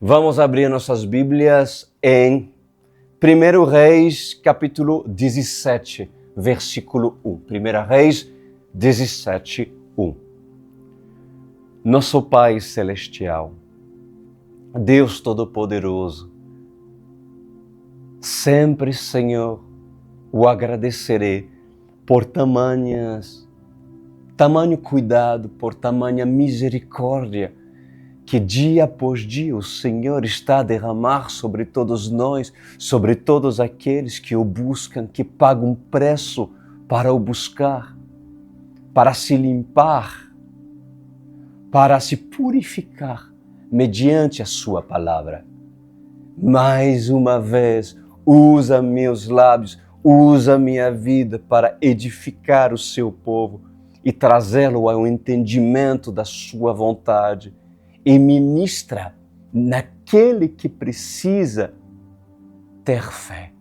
Vamos abrir nossas Bíblias em 1 Reis, capítulo 17, versículo 1. 1 Reis 17, 1. Nosso Pai Celestial, Deus Todo-Poderoso, sempre, Senhor, o agradecerei por tamanho cuidado, por tamanha misericórdia, que dia após dia o Senhor está a derramar sobre todos nós, sobre todos aqueles que o buscam, que pagam um preço para o buscar, para se limpar, para se purificar mediante a sua palavra. Mais uma vez, usa meus lábios, usa minha vida para edificar o seu povo e trazê-lo ao entendimento da sua vontade. E ministra naquele que precisa ter fé,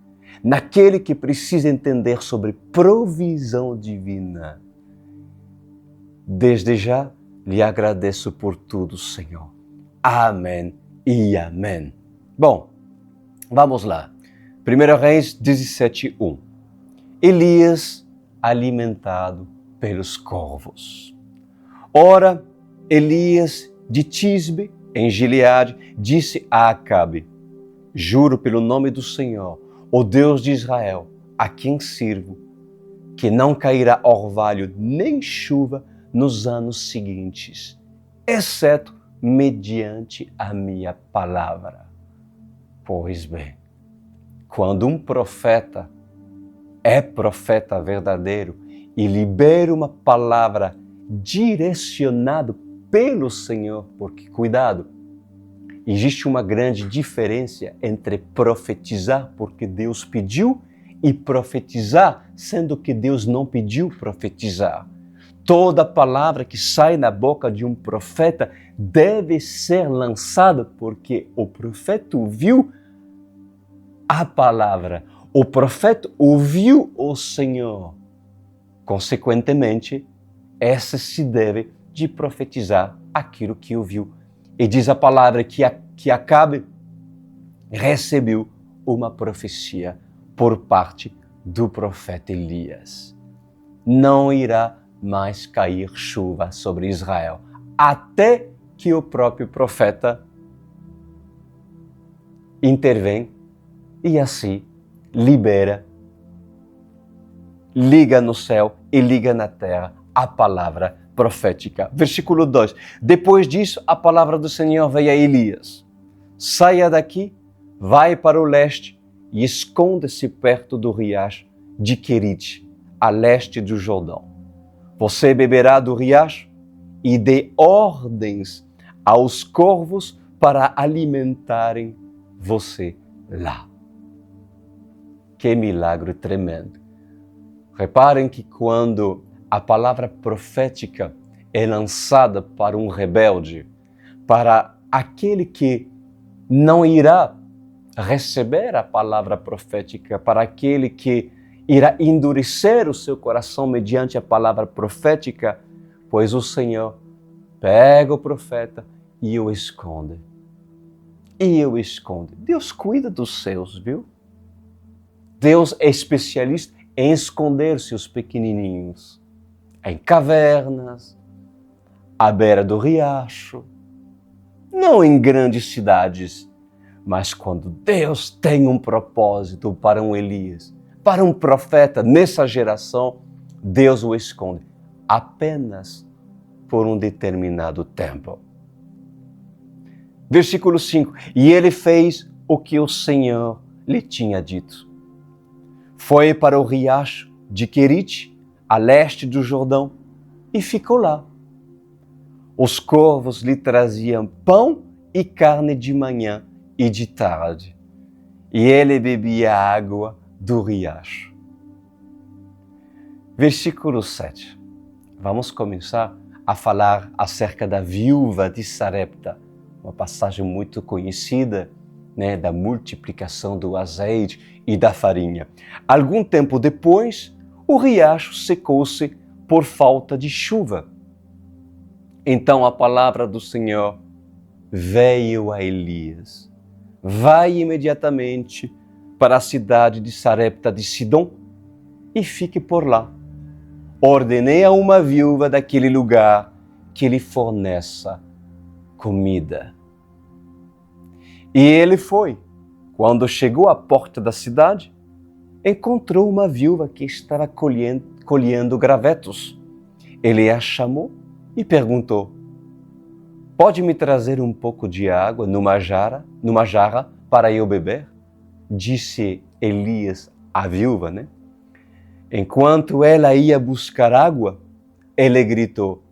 naquele que precisa entender sobre provisão divina. Desde já, lhe agradeço por tudo, Senhor. Amém e amém. Bom, vamos lá. 1 Reis 17, 1. Elias alimentado pelos corvos. Ora, Elias de Tisbe, em Gileade, disse a Acabe: juro pelo nome do Senhor, o Deus de Israel, a quem sirvo, que não cairá orvalho nem chuva nos anos seguintes, exceto mediante a minha palavra. Pois bem, quando um profeta é profeta verdadeiro e libera uma palavra direcionada pelo Senhor, porque, cuidado, existe uma grande diferença entre profetizar porque Deus pediu e profetizar sendo que Deus não pediu profetizar. Toda palavra que sai da boca de um profeta deve ser lançada porque o profeta ouviu a palavra, o profeta ouviu o Senhor. Consequentemente, essa se deve de profetizar aquilo que ouviu. E diz a palavra que Acabe recebeu uma profecia por parte do profeta Elias. Não irá mais cair chuva sobre Israel, até que o próprio profeta intervém e assim libera, liga no céu e liga na terra a palavra profética. Versículo 2. Depois disso, a palavra do Senhor veio a Elias: saia daqui, vai para o leste e esconda-se perto do riacho de Querite, a leste do Jordão. Você beberá do riacho e dê ordens aos corvos para alimentarem você lá. Que milagre tremendo! Reparem que quando a palavra profética é lançada para um rebelde, para aquele que não irá receber a palavra profética, para aquele que irá endurecer o seu coração mediante a palavra profética, pois o Senhor pega o profeta e o esconde. Deus cuida dos seus, viu? Deus é especialista em esconder seus pequenininhos em cavernas, à beira do riacho, não em grandes cidades, mas quando Deus tem um propósito para um Elias, para um profeta nessa geração, Deus o esconde apenas por um determinado tempo. Versículo 5. E ele fez o que o Senhor lhe tinha dito. Foi para o riacho de Querite, a leste do Jordão, e ficou lá. Os corvos lhe traziam pão e carne de manhã e de tarde, e ele bebia água do riacho. Versículo 7. Vamos começar a falar acerca da viúva de Sarepta, uma passagem muito conhecida, da multiplicação do azeite e da farinha. Algum tempo depois, o riacho secou-se por falta de chuva. Então a palavra do Senhor veio a Elias: vai imediatamente para a cidade de Sarepta de Sidom e fique por lá. Ordenei a uma viúva daquele lugar que lhe forneça comida. E ele foi. Quando chegou à porta da cidade, encontrou uma viúva que estava colhendo gravetos. Ele a chamou e perguntou: pode me trazer um pouco de água numa jarra para eu beber? Disse Elias à viúva, né? Enquanto ela ia buscar água, ele gritou: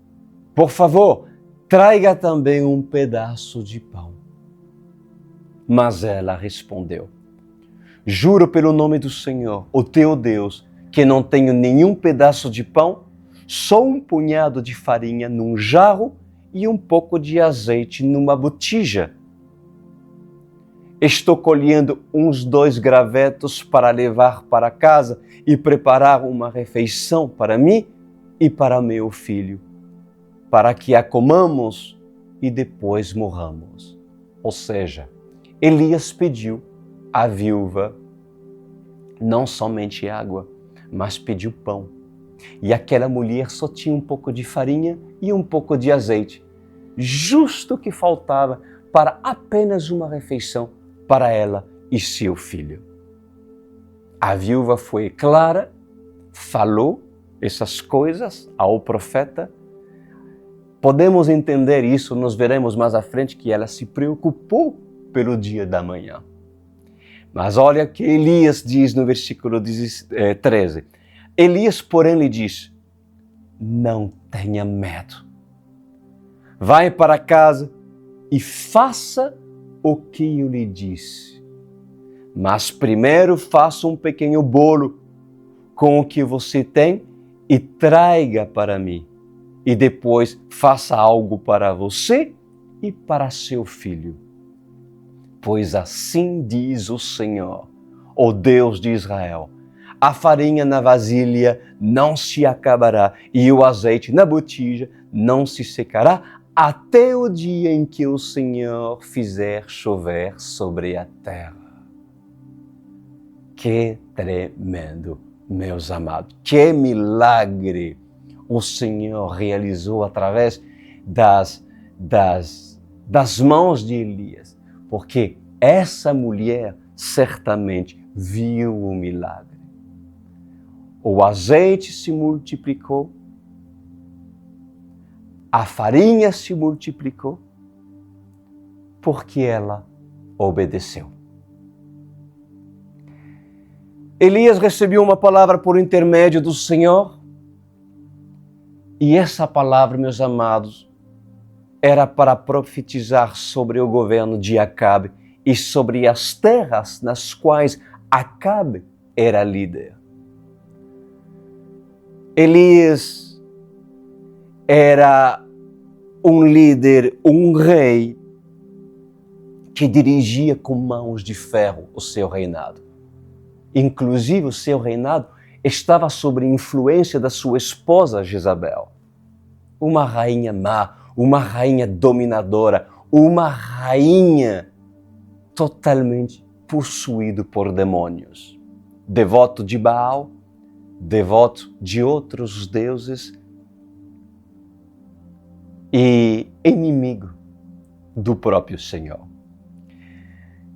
por favor, traga também um pedaço de pão. Mas ela respondeu: juro pelo nome do Senhor, o teu Deus, que não tenho nenhum pedaço de pão, só um punhado de farinha num jarro e um pouco de azeite numa botija. Estou colhendo uns 2 gravetos para levar para casa e preparar uma refeição para mim e para meu filho, para que a comamos e depois morramos. Ou seja, Elias pediu à viúva não somente água, mas pediu pão. E aquela mulher só tinha um pouco de farinha e um pouco de azeite, justo o que faltava para apenas uma refeição para ela e seu filho. A viúva foi clara, falou essas coisas ao profeta. Podemos entender isso, nós veremos mais à frente que ela se preocupou pelo dia da manhã. Mas olha o que Elias diz no versículo 13. Elias, porém, lhe diz: não tenha medo. Vai para casa e faça o que eu lhe disse. Mas primeiro faça um pequeno bolo com o que você tem e traga para mim. E depois faça algo para você e para seu filho. Pois assim diz o Senhor, o Deus de Israel: a farinha na vasilha não se acabará e o azeite na botija não se secará até o dia em que o Senhor fizer chover sobre a terra. Que tremendo, meus amados! Que milagre o Senhor realizou através das mãos de Elias, porque essa mulher certamente viu o milagre. O azeite se multiplicou, a farinha se multiplicou, porque ela obedeceu. Elias recebeu uma palavra por intermédio do Senhor, e essa palavra, meus amados, era para profetizar sobre o governo de Acabe e sobre as terras nas quais Acabe era líder. Elias era um líder, um rei, que dirigia com mãos de ferro o seu reinado. Inclusive, o seu reinado estava sob influência da sua esposa Jezabel, uma rainha má, uma rainha dominadora, uma rainha totalmente possuída por demônios, devoto de Baal, devoto de outros deuses e inimigo do próprio Senhor.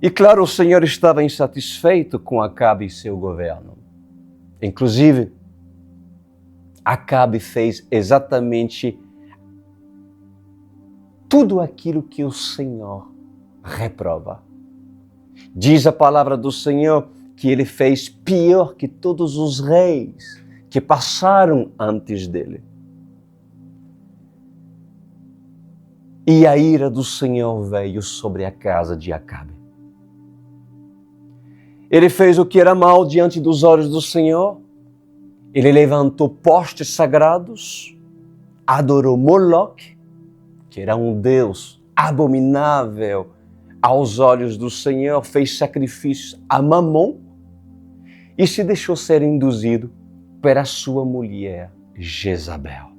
E claro, o Senhor estava insatisfeito com Acabe e seu governo. Inclusive, Acabe fez exatamente tudo aquilo que o Senhor reprova. Diz a palavra do Senhor que ele fez pior que todos os reis que passaram antes dele. E a ira do Senhor veio sobre a casa de Acabe. Ele fez o que era mal diante dos olhos do Senhor. Ele levantou postes sagrados, adorou Moloque, que era um deus abominável aos olhos do Senhor, fez sacrifícios a Mamon e se deixou ser induzido pela sua mulher Jezabel.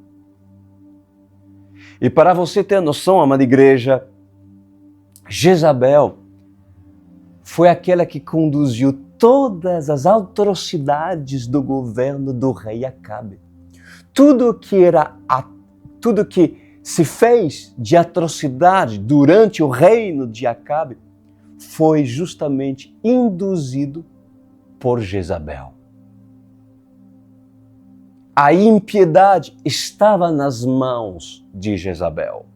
E para você ter noção, amada igreja, Jezabel foi aquela que conduziu todas as atrocidades do governo do rei Acabe. Tudo que se fez de atrocidade durante o reino de Acabe foi justamente induzido por Jezabel. A impiedade estava nas mãos de Jezabel.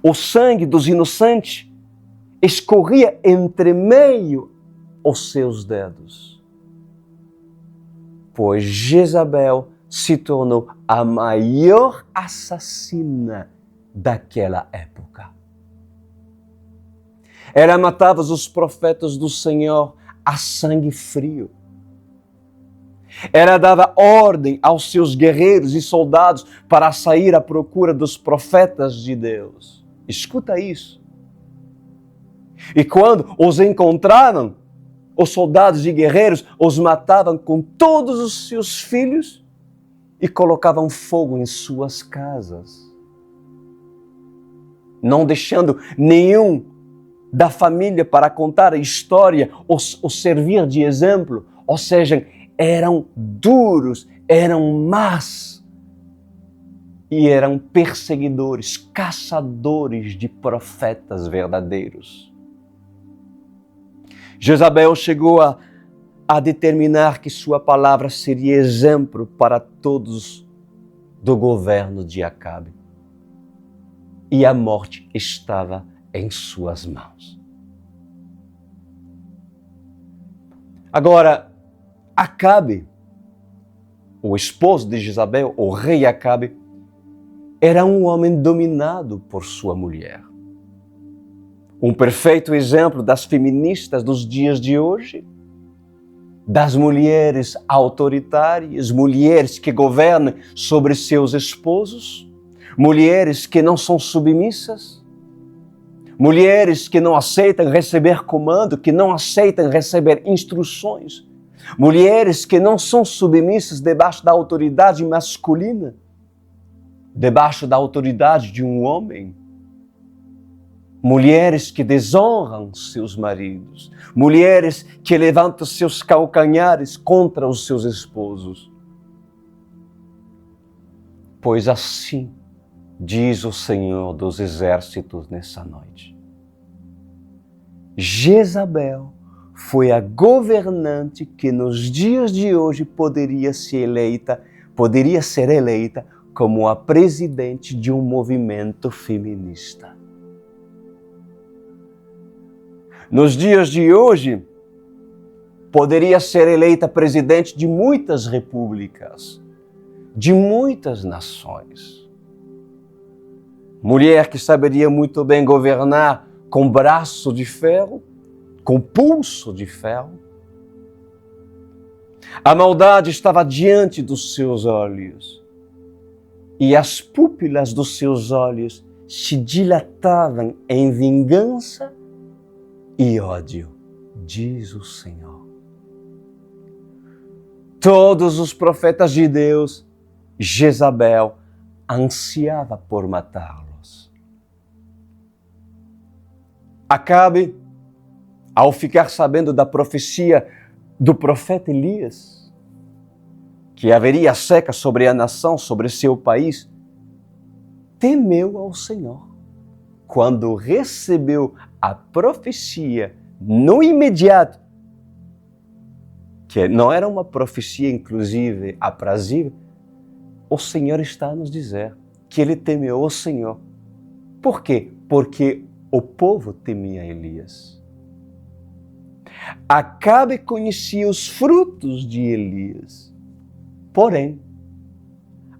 O sangue dos inocentes escorria entre meio os seus dedos, pois Jezabel se tornou a maior assassina daquela época. Ela matava os profetas do Senhor a sangue frio. Ela dava ordem aos seus guerreiros e soldados para sair à procura dos profetas de Deus. Escuta isso. E quando os encontravam, os soldados e guerreiros os matavam com todos os seus filhos e colocavam fogo em suas casas, não deixando nenhum da família para contar a história ou servir de exemplo. Ou seja, eram duros, eram más e eram perseguidores, caçadores de profetas verdadeiros. Jezabel chegou a determinar que sua palavra seria exemplo para todos do governo de Acabe. E a morte estava em suas mãos. Agora, Acabe, o esposo de Jezabel, o rei Acabe, era um homem dominado por sua mulher. Um perfeito exemplo das feministas dos dias de hoje, das mulheres autoritárias, mulheres que governam sobre seus esposos, mulheres que não são submissas, mulheres que não aceitam receber comando, que não aceitam receber instruções, mulheres que não são submissas debaixo da autoridade masculina, debaixo da autoridade de um homem. Mulheres que desonram seus maridos, mulheres que levantam seus calcanhares contra os seus esposos. Pois assim diz o Senhor dos Exércitos nessa noite: Jezabel foi a governante que nos dias de hoje poderia ser eleita como a presidente de um movimento feminista. Nos dias de hoje, poderia ser eleita presidente de muitas repúblicas, de muitas nações. Mulher que saberia muito bem governar com braço de ferro, com pulso de ferro. A maldade estava diante dos seus olhos e as pupilas dos seus olhos se dilatavam em vingança e ódio, diz o Senhor. Todos os profetas de Deus, Jezabel ansiava por matá-los. Acabe, ao ficar sabendo da profecia do profeta Elias, que haveria seca sobre a nação, sobre seu país, temeu ao Senhor. Quando recebeu a profecia no imediato, que não era uma profecia inclusive aprazível, o Senhor está a nos dizer que ele temeu o Senhor. Por quê? Porque o povo temia Elias. Acabe conhecia os frutos de Elias. Porém,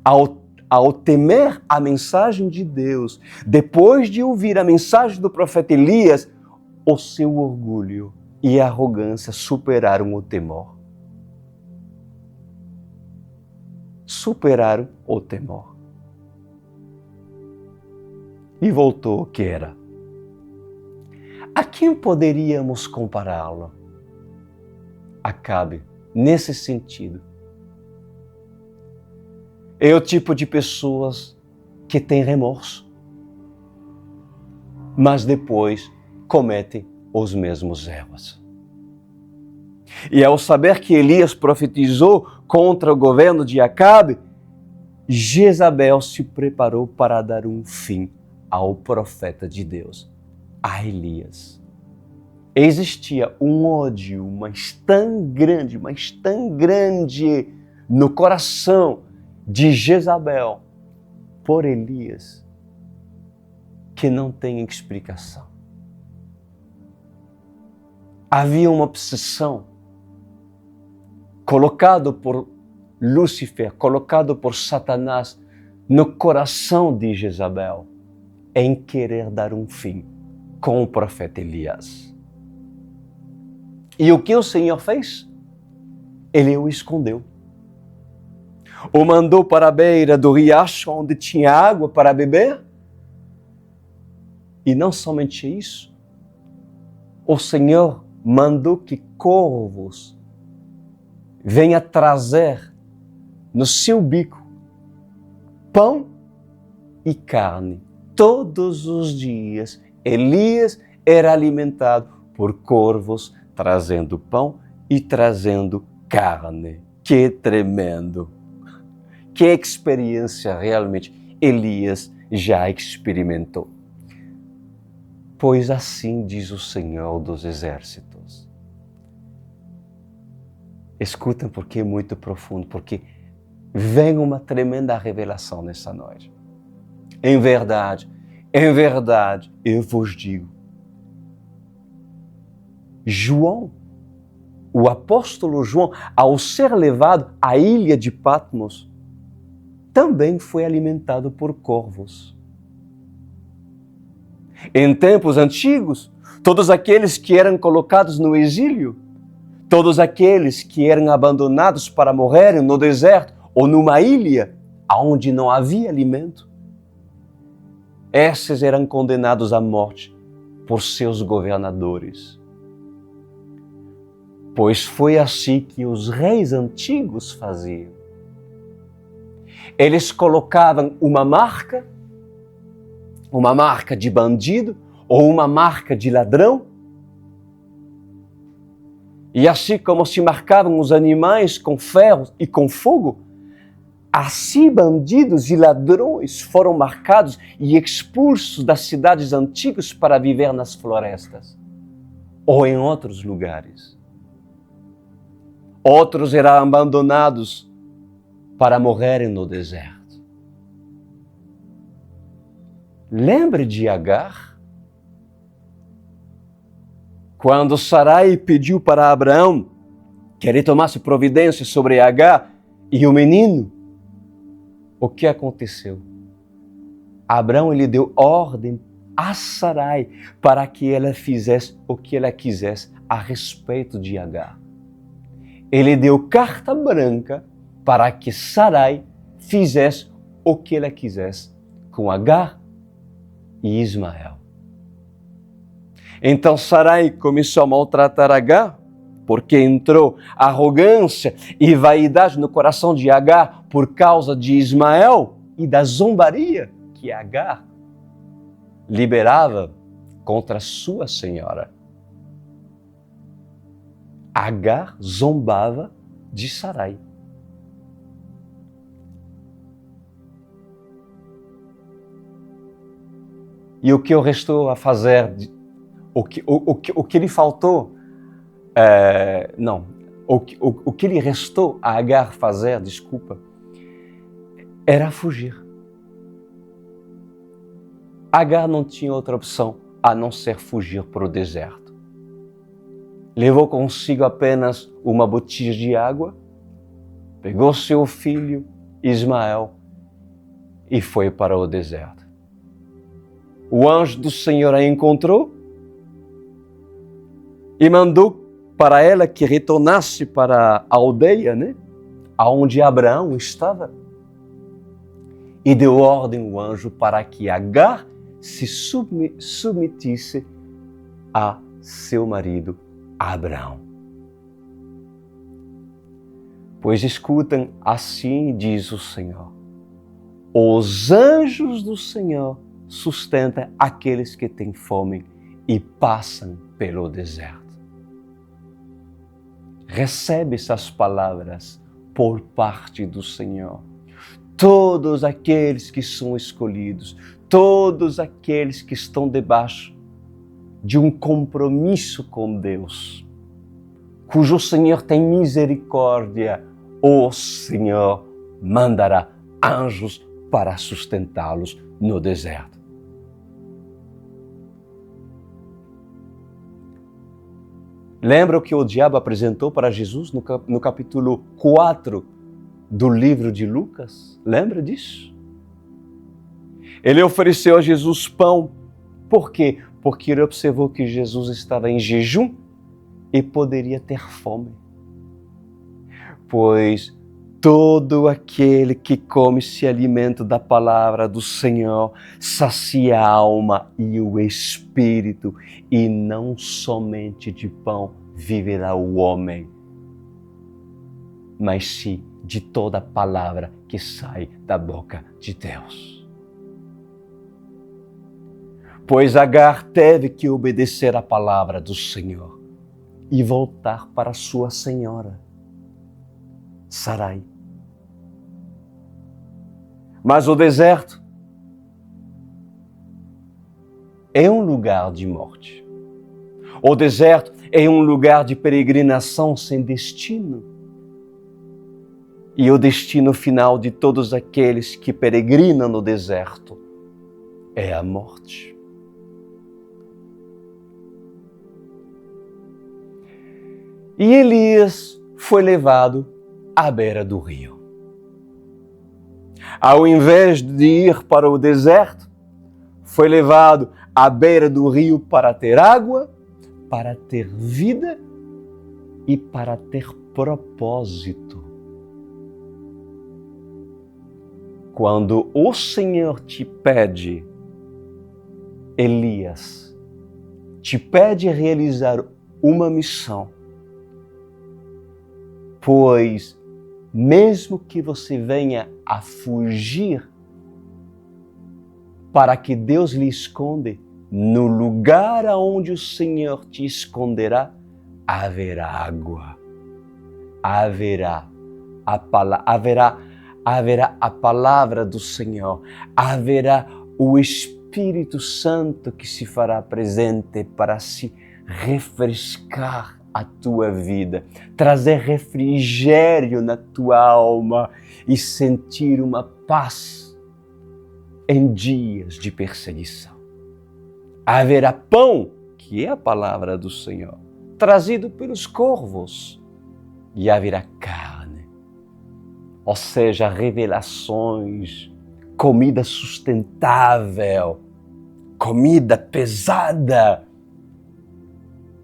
ao temer a mensagem de Deus, depois de ouvir a mensagem do profeta Elias, o seu orgulho e a arrogância superaram o temor. Superaram o temor. E voltou o que era. A quem poderíamos compará-lo? Acabe, nesse sentido. É o tipo de pessoas que têm remorso. mas depois cometem os mesmos erros. E ao saber que Elias profetizou contra o governo de Acabe, Jezabel se preparou para dar um fim ao profeta de Deus, a Elias. Existia um ódio, mas tão grande no coração de Jezabel por Elias, que não tem explicação. Havia uma obsessão colocado por Lúcifer, colocado por Satanás no coração de Jezabel, em querer dar um fim com o profeta Elias. E o que o Senhor fez? Ele o escondeu. O mandou para a beira do riacho onde tinha água para beber. E não somente isso, o Senhor mandou que corvos venham trazer no seu bico pão e carne. Todos os dias, Elias era alimentado por corvos trazendo pão e trazendo carne. Que tremendo! Que experiência realmente Elias já experimentou. Pois assim diz o Senhor dos Exércitos. Escutem porque é muito profundo, porque vem uma tremenda revelação nessa noite. Em verdade, eu vos digo, João, o apóstolo João, ao ser levado à ilha de Patmos, também foi alimentado por corvos. Em tempos antigos, todos aqueles que eram colocados no exílio, todos aqueles que eram abandonados para morrerem no deserto ou numa ilha onde não havia alimento, esses eram condenados à morte por seus governadores. Pois foi assim que os reis antigos faziam. Eles colocavam uma marca de bandido ou uma marca de ladrão. E assim como se marcavam os animais com ferro e com fogo, assim bandidos e ladrões foram marcados e expulsos das cidades antigas para viver nas florestas ou em outros lugares. Outros eram abandonados para morrerem no deserto. Lembre de Agar? Quando Sarai pediu para Abraão que ele tomasse providência sobre Agar e o menino, o que aconteceu? Abraão lhe deu ordem a Sarai para que ela fizesse o que ela quisesse a respeito de Agar. Ele deu carta branca para que Sarai fizesse o que ela quisesse com Agar e Ismael. Então Sarai começou a maltratar Agar, porque entrou arrogância e vaidade no coração de Agar por causa de Ismael e da zombaria que Agar liberava contra sua senhora. Agar zombava de Sarai. E o que restou a fazer, o que lhe faltou, o que lhe restou a Agar fazer, era fugir. Agar não tinha outra opção a não ser fugir para o deserto. Levou consigo apenas uma botija de água, pegou seu filho Ismael e foi para o deserto. O anjo do Senhor a encontrou e mandou para ela que retornasse para a aldeia, aonde Abraão estava. E deu ordem ao anjo para que Agar se submetisse a seu marido Abraão. Pois escutem, assim diz o Senhor: os anjos do Senhor sustenta aqueles que têm fome e passam pelo deserto. Recebe essas palavras por parte do Senhor. Todos aqueles que são escolhidos, todos aqueles que estão debaixo de um compromisso com Deus, cujo Senhor tem misericórdia, o Senhor mandará anjos para sustentá-los no deserto. Lembra o que o diabo apresentou para Jesus no capítulo 4 do livro de Lucas? Lembra disso? Ele ofereceu a Jesus pão. Por quê? Porque ele observou que Jesus estava em jejum e poderia ter fome. Pois todo aquele que come esse alimento da palavra do Senhor sacia a alma e o espírito, e não somente de pão viverá o homem, mas sim de toda a palavra que sai da boca de Deus. Pois Agar teve que obedecer à palavra do Senhor e voltar para sua senhora, Sarai. Mas o deserto é um lugar de morte. O deserto é um lugar de peregrinação sem destino. E o destino final de todos aqueles que peregrinam no deserto é a morte. E Elias foi levado à beira do rio. Ao invés de ir para o deserto, foi levado à beira do rio para ter água, para ter vida e para ter propósito. Quando o Senhor te pede, Elias, te pede realizar uma missão, pois mesmo que você venha a fugir para que Deus lhe esconde, no lugar aonde o Senhor te esconderá, haverá água, haverá a palavra do Senhor, haverá o Espírito Santo que se fará presente para se refrescar a tua vida, trazer refrigério na tua alma e sentir uma paz em dias de perseguição. Haverá pão, que é a palavra do Senhor, trazido pelos corvos, e haverá carne, ou seja, revelações, comida sustentável, comida pesada,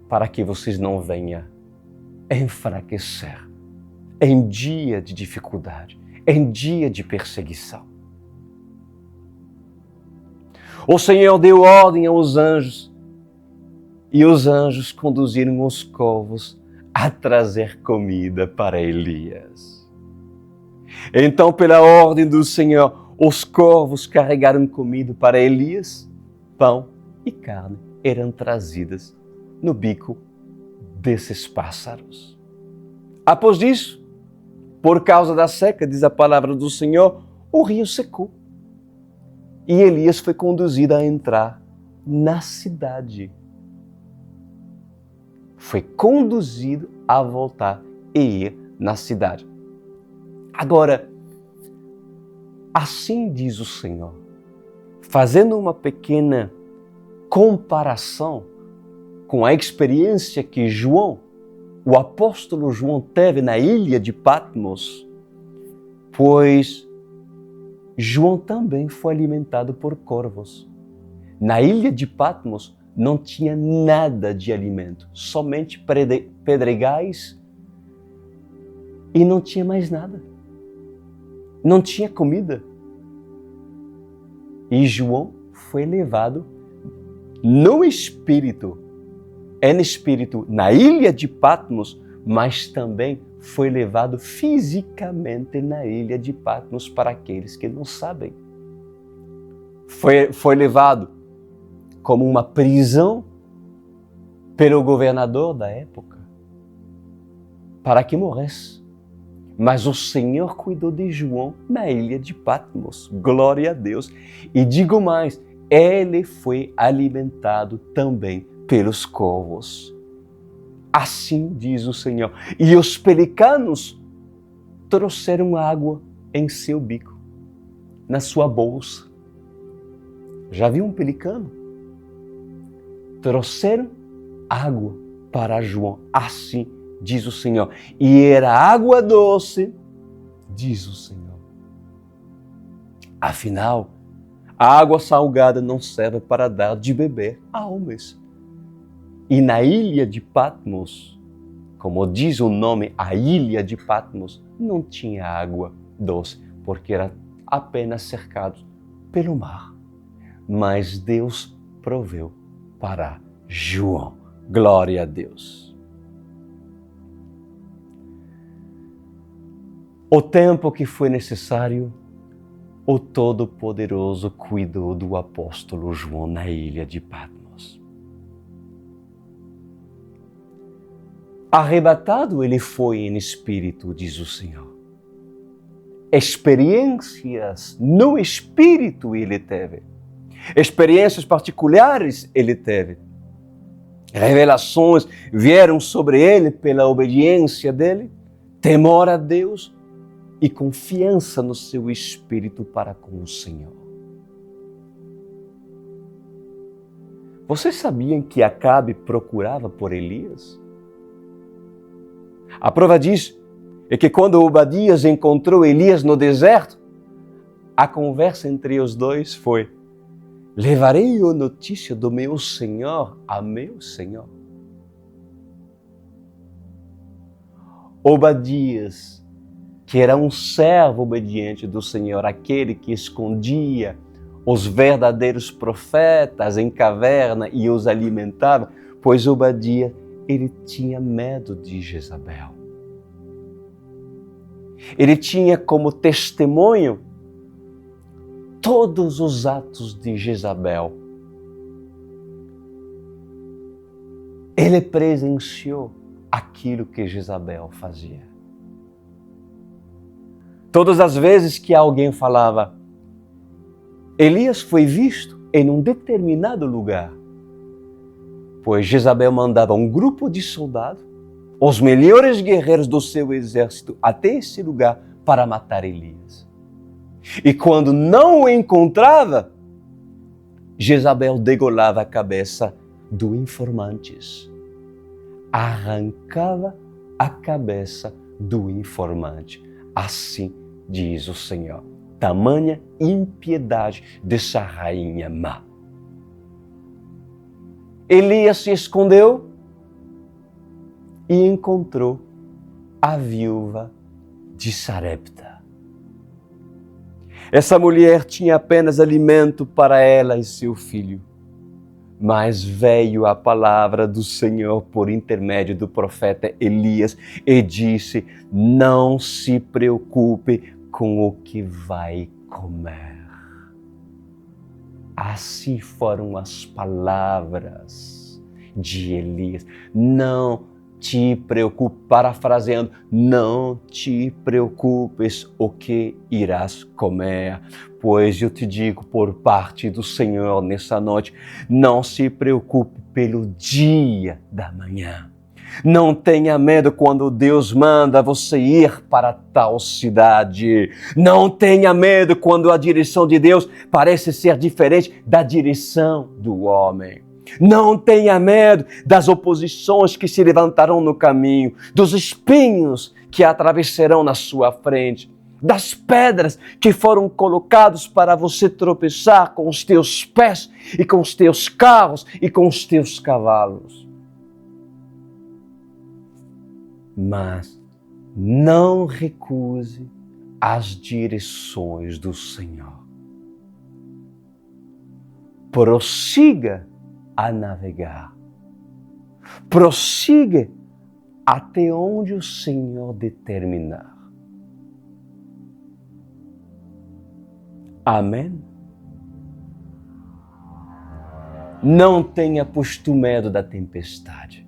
para que vocês não venham enfraquecer em dia de dificuldade, em dia de perseguição. O Senhor deu ordem aos anjos, e os anjos conduziram os corvos a trazer comida para Elias. Então, pela ordem do Senhor, os corvos carregaram comida para Elias, pão e carne eram trazidas no bico desses pássaros. Após isso, por causa da seca, diz a palavra do Senhor, o rio secou. E Elias foi conduzido a entrar na cidade. Foi conduzido a voltar e ir na cidade. Agora, assim diz o Senhor, fazendo uma pequena comparação com a experiência que João, o apóstolo João, teve na ilha de Patmos, pois João também foi alimentado por corvos. Na ilha de Patmos não tinha nada de alimento, somente pedregais e não tinha mais nada. Não tinha comida. E João foi levado no espírito, na ilha de Patmos, mas também foi levado fisicamente na ilha de Patmos para aqueles que não sabem. foi levado como uma prisão pelo governador da época, para que morresse. Mas o Senhor cuidou de João na ilha de Patmos. Glória a Deus. E digo mais, ele foi alimentado também pelos corvos. Assim diz o Senhor. E os pelicanos trouxeram água em seu bico, na sua bolsa. Já viu um pelicano? Trouxeram água para João. Assim diz o Senhor. E era água doce, diz o Senhor. Afinal, a água salgada não serve para dar de beber a homens. E na ilha de Patmos, como diz o nome, a ilha de Patmos, não tinha água doce, porque era apenas cercado pelo mar. Mas Deus proveu para João. Glória a Deus. O tempo que foi necessário, o Todo-Poderoso cuidou do apóstolo João na ilha de Patmos. Arrebatado ele foi em espírito, diz o Senhor. Experiências no espírito ele teve. Experiências particulares ele teve. Revelações vieram sobre ele pela obediência dele, temor a Deus e confiança no seu espírito para com o Senhor. Vocês sabiam que Acabe procurava por Elias? A prova disso é que quando Obadias encontrou Elias no deserto, a conversa entre os dois foi: levarei a notícia do meu Senhor a meu Senhor. Obadias, que era um servo obediente do Senhor, aquele que escondia os verdadeiros profetas em caverna e os alimentava, pois Obadias, ele tinha medo de Jezabel. Ele tinha como testemunho todos os atos de Jezabel. Ele presenciou aquilo que Jezabel fazia. Todas as vezes que alguém falava, Elias foi visto em um determinado lugar, pois Jezabel mandava um grupo de soldados, os melhores guerreiros do seu exército, até esse lugar para matar Elias. E quando não o encontrava, Jezabel degolava a cabeça do informante. Arrancava a cabeça do informante. Assim diz o Senhor. Tamanha impiedade dessa rainha má. Elias se escondeu e encontrou a viúva de Sarepta. Essa mulher tinha apenas alimento para ela e seu filho, mas veio a palavra do Senhor por intermédio do profeta Elias e disse: não se preocupe com o que vai comer. Assim foram as palavras de Elias. Não te preocupes, parafraseando, não te preocupes o que irás comer, pois eu te digo por parte do Senhor nessa noite, não se preocupe pelo dia da manhã. Não tenha medo quando Deus manda você ir para tal cidade. Não tenha medo quando a direção de Deus parece ser diferente da direção do homem. Não tenha medo das oposições que se levantarão no caminho, dos espinhos que atravessarão na sua frente, das pedras que foram colocadas para você tropeçar com os teus pés e com os teus carros e com os teus cavalos. Mas não recuse as direções do Senhor. Prossiga a navegar. Prossiga até onde o Senhor determinar. Amém? Não tenha, pois, tu medo da tempestade.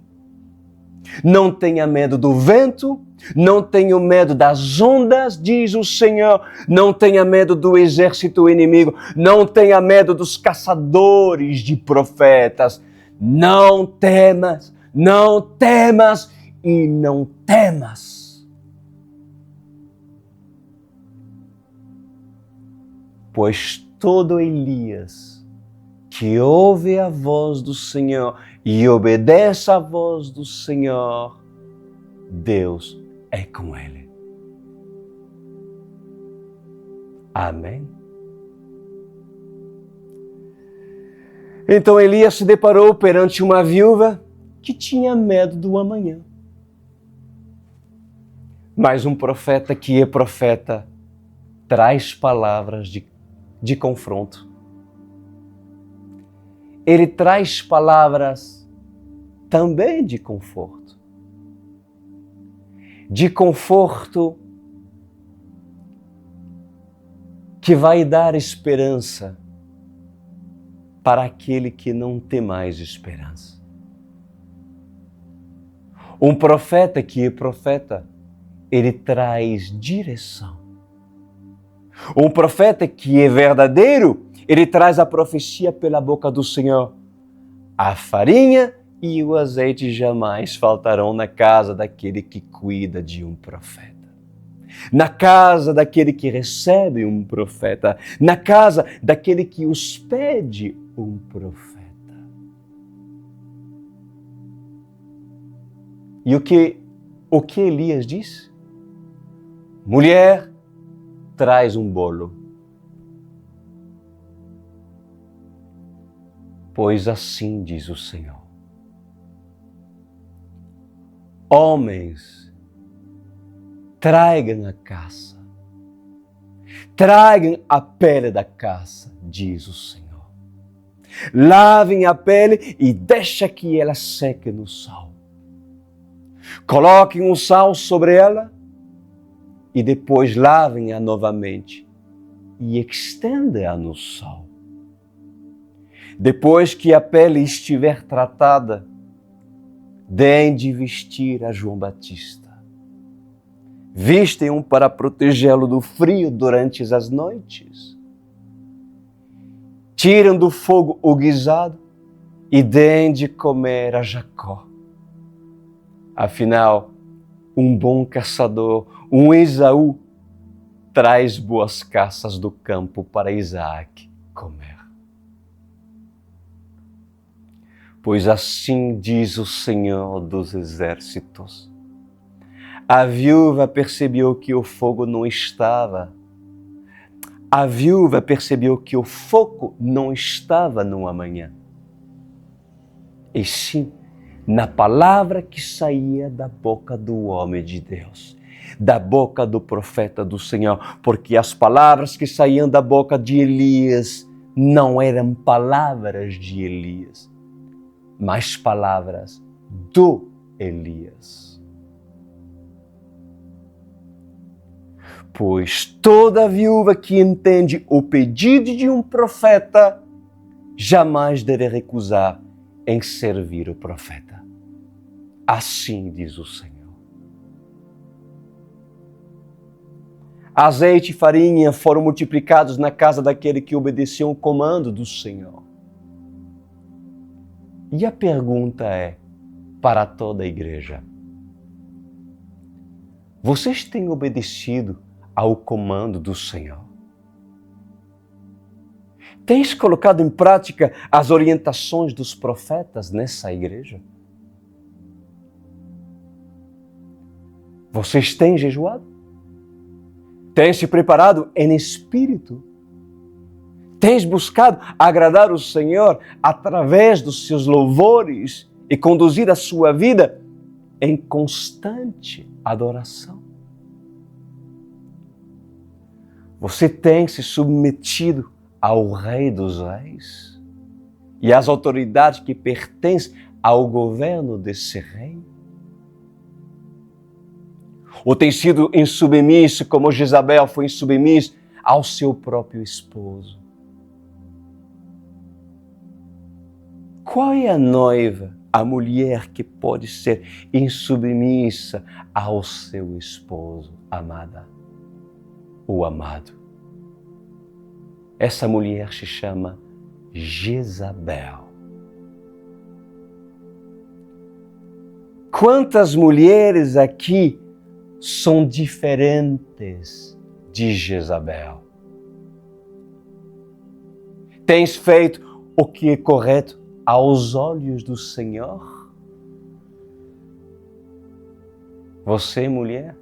Não tenha medo do vento, não tenha medo das ondas, diz o Senhor. Não tenha medo do exército inimigo, não tenha medo dos caçadores de profetas. Não temas, não temas e não temas. Pois todo Elias que ouve a voz do Senhor e obedece à voz do Senhor, Deus é com ele. Amém? Então Elias se deparou perante uma viúva que tinha medo do amanhã. Mas um profeta que é profeta traz palavras de confronto. Ele traz palavras também de conforto. De conforto que vai dar esperança para aquele que não tem mais esperança. Um profeta que é profeta, ele traz direção. Um profeta que é verdadeiro, ele traz a profecia pela boca do Senhor. A farinha e o azeite jamais faltarão na casa daquele que cuida de um profeta. Na casa daquele que recebe um profeta. Na casa daquele que hospede um profeta. E o que Elias disse? Mulher, traz um bolo. Pois assim diz o Senhor. Homens, tragam a caça. Tragam a pele da caça, diz o Senhor. Lavem a pele e deixa que ela seque no sol. Coloquem o sal sobre ela e depois lavem-a novamente e estenda-a no sol. Depois que a pele estiver tratada, deem de vestir a João Batista. Vistem-o para protegê-lo do frio durante as noites. Tiram do fogo o guisado e deem de comer a Jacó. Afinal, um bom caçador, um Esaú, traz boas caças do campo para Isaac comer. Pois assim diz o Senhor dos Exércitos. A viúva percebeu que o fogo não estava. A viúva percebeu que o fogo não estava no amanhã. E sim, na palavra que saía da boca do homem de Deus, da boca do profeta do Senhor, porque as palavras que saíam da boca de Elias não eram palavras de Elias, mas palavras do Elias. Pois toda viúva que entende o pedido de um profeta jamais deve recusar em servir o profeta. Assim diz o Senhor. Azeite e farinha foram multiplicados na casa daquele que obedeceu o comando do Senhor. E a pergunta é para toda a igreja: vocês têm obedecido ao comando do Senhor? Tens colocado em prática as orientações dos profetas nessa igreja? Vocês têm jejuado? Têm se preparado em espírito? Tens buscado agradar o Senhor através dos seus louvores e conduzir a sua vida em constante adoração? Você tem se submetido ao Rei dos Reis e às autoridades que pertencem ao governo desse rei? Ou tem sido insubmisso, como Jezabel foi insubmissa ao seu próprio esposo? Qual é a noiva, a mulher que pode ser insubmissa ao seu esposo, amada ou amado? Essa mulher se chama Jezabel. Quantas mulheres aqui são diferentes de Jezabel? Tens feito o que é correto aos olhos do Senhor? Você, mulher?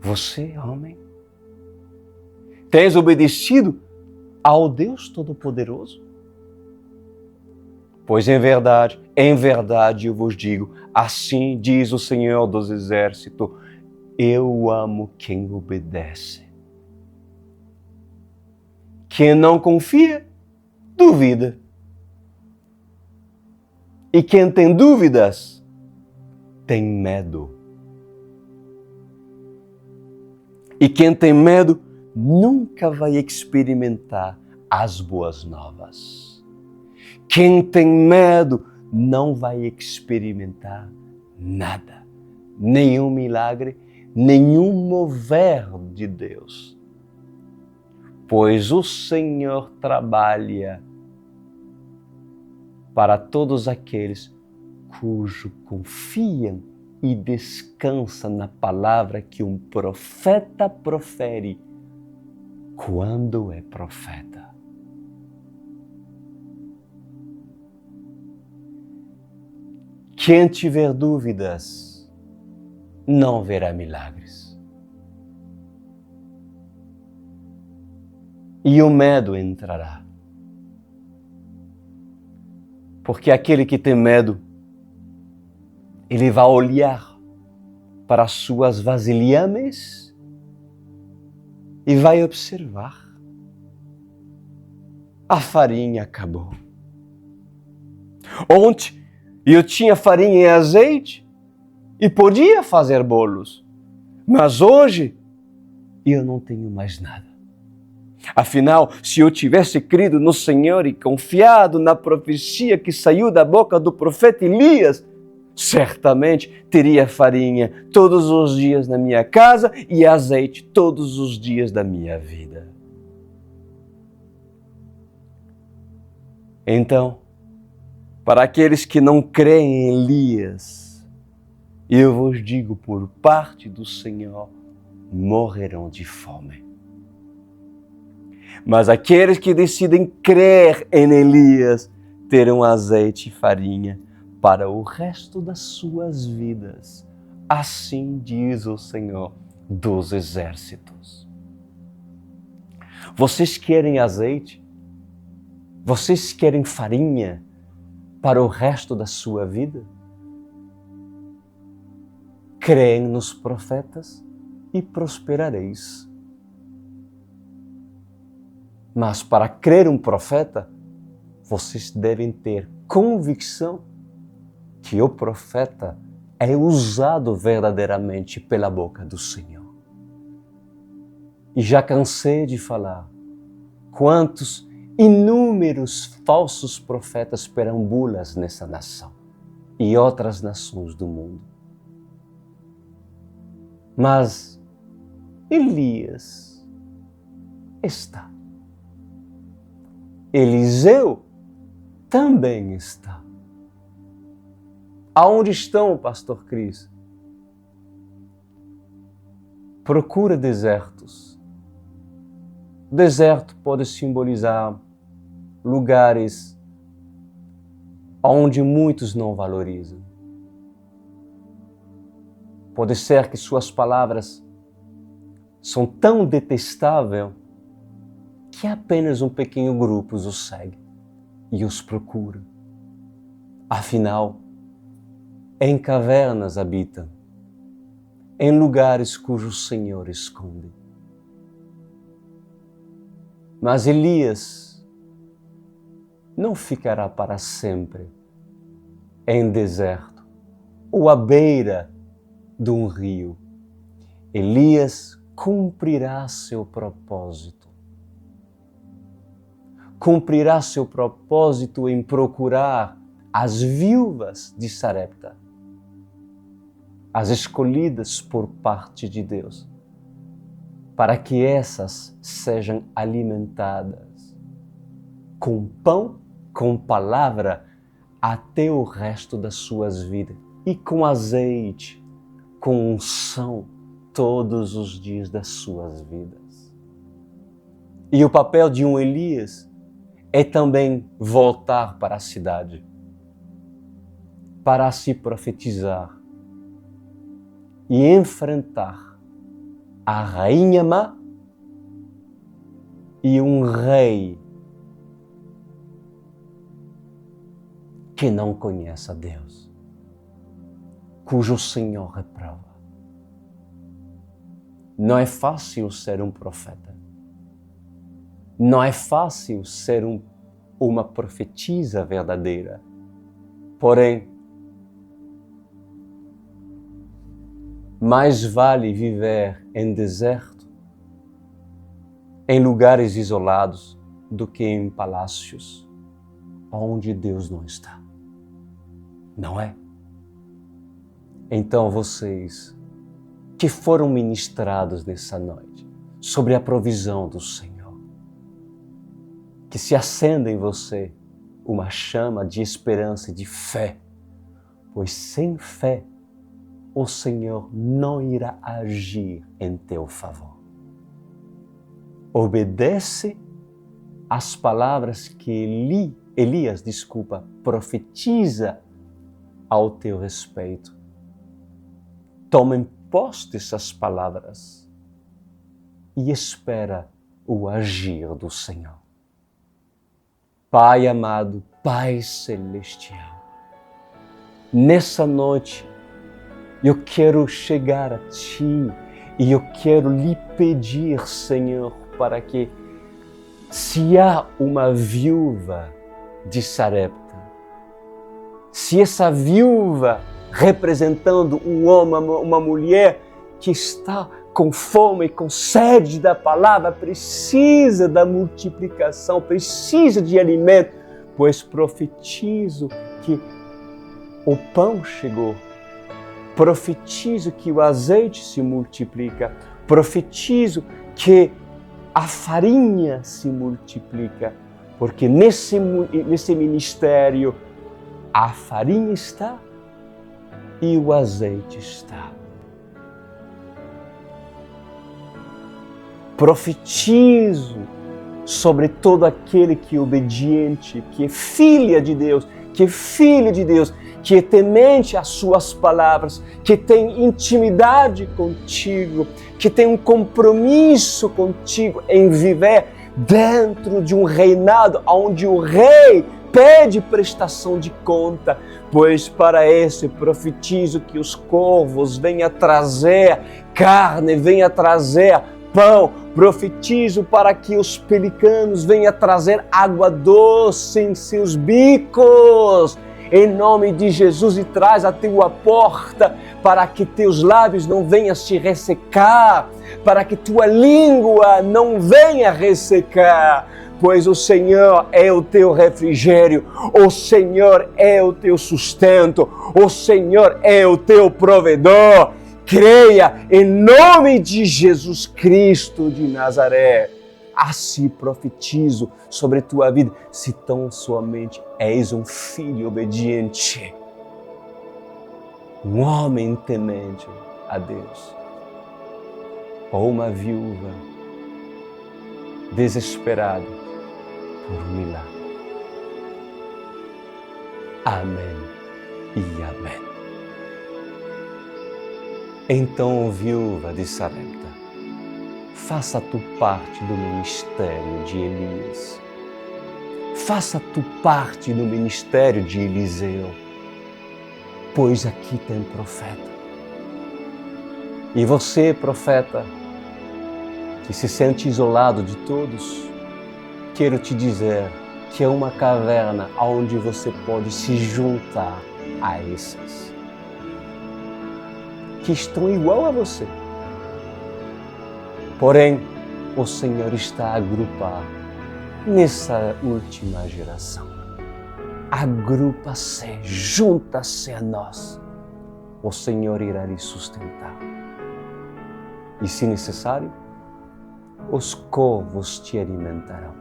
Você, homem? Tens obedecido ao Deus Todo-Poderoso? Pois em verdade eu vos digo, assim diz o Senhor dos Exércitos, eu amo quem obedece. Quem não confia, duvida. E quem tem dúvidas, tem medo. E quem tem medo, nunca vai experimentar as boas novas. Quem tem medo, não vai experimentar nada. Nenhum milagre, nenhum mover de Deus. Pois o Senhor trabalha para todos aqueles cujo confiam e descansam na palavra que um profeta profere quando é profeta. Quem tiver dúvidas não verá milagres. E o medo entrará. Porque aquele que tem medo, ele vai olhar para as suas vasilhames e vai observar. A farinha acabou. Ontem eu tinha farinha e azeite e podia fazer bolos, mas hoje eu não tenho mais nada. Afinal, se eu tivesse crido no Senhor e confiado na profecia que saiu da boca do profeta Elias, certamente teria farinha todos os dias na minha casa e azeite todos os dias da minha vida. Então, para aqueles que não creem em Elias, eu vos digo por parte do Senhor, morrerão de fome. Mas aqueles que decidem crer em Elias terão azeite e farinha para o resto das suas vidas. Assim diz o Senhor dos Exércitos. Vocês querem azeite? Vocês querem farinha para o resto da sua vida? Creem nos profetas e prosperareis. Mas para crer um profeta, vocês devem ter convicção que o profeta é usado verdadeiramente pela boca do Senhor. E já cansei de falar quantos inúmeros falsos profetas perambulam nessa nação e outras nações do mundo. Mas Elias está. Eliseu também está. Aonde estão, pastor Cris? Procura desertos. Deserto pode simbolizar lugares onde muitos não valorizam. Pode ser que suas palavras são tão detestáveis que apenas um pequeno grupo os segue e os procura. Afinal, em cavernas habitam, em lugares cujo Senhor esconde. Mas Elias não ficará para sempre em deserto ou à beira de um rio. Elias cumprirá seu propósito. cumprirá seu propósito em procurar as viúvas de Sarepta, as escolhidas por parte de Deus, para que essas sejam alimentadas com pão, com palavra, até o resto das suas vidas, e com azeite, com unção, todos os dias das suas vidas. E o papel de um Elias é também voltar para a cidade, para se profetizar e enfrentar a rainha má e um rei que não conhece a Deus, cujo Senhor reprova. Não é fácil ser um profeta. Não é fácil ser uma profetisa verdadeira. Porém, mais vale viver em deserto, em lugares isolados, do que em palácios onde Deus não está. Não é? Então vocês que foram ministrados nessa noite sobre a provisão do Senhor, que se acenda em você uma chama de esperança e de fé, pois sem fé o Senhor não irá agir em teu favor. Obedece às palavras que Elias profetiza ao teu respeito. Toma em posse essas palavras e espera o agir do Senhor. Pai amado, Pai celestial, nessa noite eu quero chegar a Ti e eu quero lhe pedir, Senhor, para que, se há uma viúva de Sarepta, se essa viúva representando um homem, uma mulher que está com fome, com sede da palavra, precisa da multiplicação, precisa de alimento, pois profetizo que o pão chegou, profetizo que o azeite se multiplica, profetizo que a farinha se multiplica, porque nesse ministério a farinha está e o azeite está. Profetizo sobre todo aquele que é obediente, que é filha de Deus, que é filho de Deus, que é temente às suas palavras, que tem intimidade contigo, que tem um compromisso contigo em viver dentro de um reinado onde o rei pede prestação de conta, pois para esse profetizo que os corvos venham trazer carne, venham trazer pão, profetizo para que os pelicanos venham trazer água doce em seus bicos, em nome de Jesus, e traz a tua porta para que teus lábios não venham se ressecar, para que tua língua não venha ressecar, pois o Senhor é o teu refrigério, o Senhor é o teu sustento, o Senhor é o teu provedor. Creia em nome de Jesus Cristo de Nazaré. Assim profetizo sobre tua vida, se tão somente és um filho obediente, um homem temente a Deus, ou uma viúva desesperada por um milagre. Amém e amém. Então, viúva de Sarepta, faça tu parte do ministério de Elias. Faça tu parte do ministério de Eliseu, pois aqui tem profeta. E você, profeta, que se sente isolado de todos, quero te dizer que é uma caverna onde você pode se juntar a esses que estão igual a você. Porém, o Senhor está a agrupar nessa última geração. Agrupa-se, junta-se a nós. O Senhor irá lhe sustentar. E, se necessário, os corvos te alimentarão.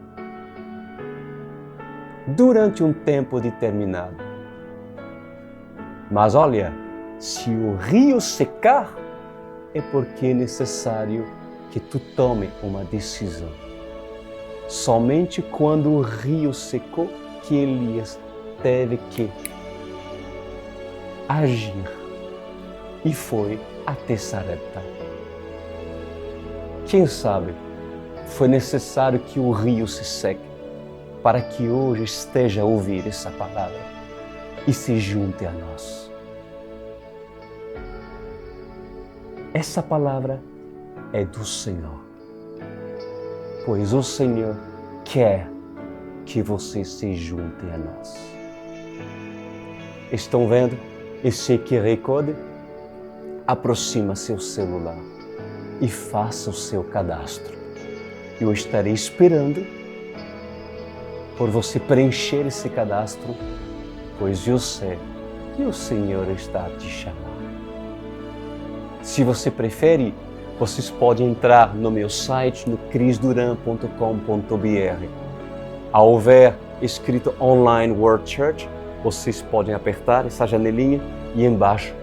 Durante um tempo determinado. Mas olha, se o rio secar, é porque é necessário que tu tome uma decisão. Somente quando o rio secou que Elias teve que agir e foi até Sarepta. Quem sabe foi necessário que o rio se seque para que hoje esteja a ouvir essa palavra e se junte a nós. Essa palavra é do Senhor, pois o Senhor quer que você se junte a nós. Estão vendo esse QR Code? Aproxima seu celular e faça o seu cadastro. Eu estarei esperando por você preencher esse cadastro, pois eu sei que o Senhor está a te chamar. Se você prefere, vocês podem entrar no meu site, no crisduran.com.br. Ao ver escrito Online World Church, vocês podem apertar essa janelinha e embaixo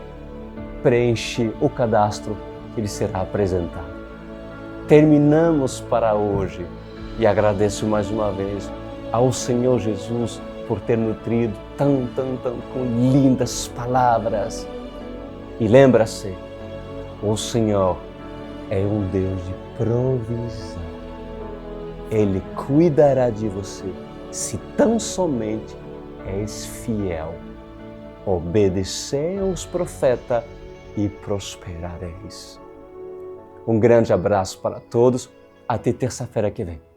preencher o cadastro que lhe será apresentado. Terminamos para hoje e agradeço mais uma vez ao Senhor Jesus por ter nutrido tão com lindas palavras. E lembra-se, o Senhor é um Deus de provisão. Ele cuidará de você se tão somente és fiel. Obedecei aos profetas e prosperareis. Um grande abraço para todos. Até terça-feira que vem.